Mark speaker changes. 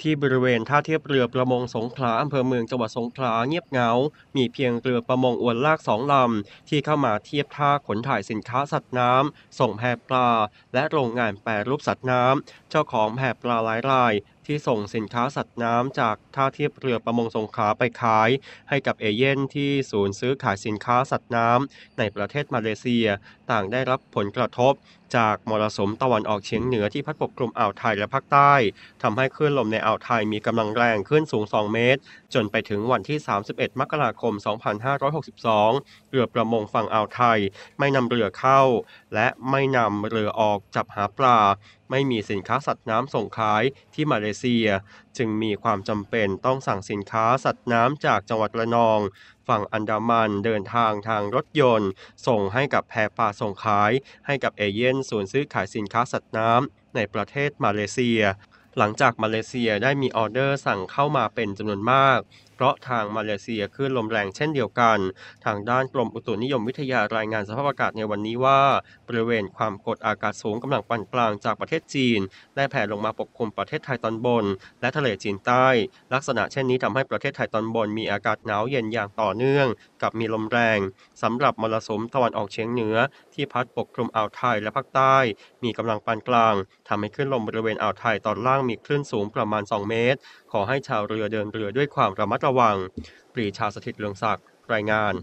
Speaker 1: ที่บริเวณท่าเทียบเรือประมงสงขลาอำเภอเมืองจังหวัดสงขลาเงียบเหงามีเพียงเรือประมงอวนลาก2 ลำที่เข้ามาเทียบท่าขนถ่ายสินค้าสัตว์น้ำส่งแพปลาและโรงงานแปรรูปสัตว์น้ำเจ้าของแพปลาหลายรายที่ส่งสินค้าสัตว์น้ำจากท่าเทียบเรือประมงสงขลาไปขายให้กับเอเย่นที่ศูนย์ซื้อขายสินค้าสัตว์น้ำในประเทศมาเลเซียต่างได้รับผลกระทบจากมรสุมตะวันออกเฉียงเหนือที่พัดปกคลุมอ่าวไทยและภาคใต้ทำให้คลื่นลมในอ่าวไทยมีกำลังแรงขึ้นสูง2 เมตรจนไปถึงวันที่31มกราคม2562เรือประมงฝั่งอ่าวไทยไม่นำเรือเข้าและไม่นำเรือออกจับหาปลาไม่มีสินค้าสัตว์น้ำส่งขายที่มาเลเซียจึงมีความจำเป็นต้องสั่งสินค้าสัตว์น้ำจากจังหวัดระนองฝั่งอันดามันเดินทางรถยนต์ส่งให้กับแพปลาส่งขายให้กับเอเย่นศูนย์ซื้อขายสินค้าสัตว์น้ำในประเทศมาเลเซียหลังจากมาเลเซียได้มีออเดอร์สั่งเข้ามาเป็นจำนวนมากเพราะทางมาเลเซียคลื่นลมแรงเช่นเดียวกันทางด้านกรมอุตุนิยมวิทยารายงานสภาพอากาศในวันนี้ว่าบริเวณความกดอากาศสูงกำลังปานกลางจากประเทศจีนได้แผ่ลงมาปกคลุมประเทศไทยตอนบนและทะเลจีนใต้ลักษณะเช่นนี้ทำให้ประเทศไทยตอนบนมีอากาศหนาวเย็นอย่างต่อเนื่องกับมีลมแรงสำหรับมรสุมตะวันออกเฉียงเหนือที่พัดปกคลุมอ่าวไทยและภาคใต้มีกำลังปานกลางทำให้คลื่นลมบริเวณอ่าวไทยตอนล่างมีคลื่นสูงประมาณ2 เมตรขอให้ชาวเรือเดินเรือด้วยความระมัดระวังปรีชาสถิตย์เรืองศักดิ์รายงาน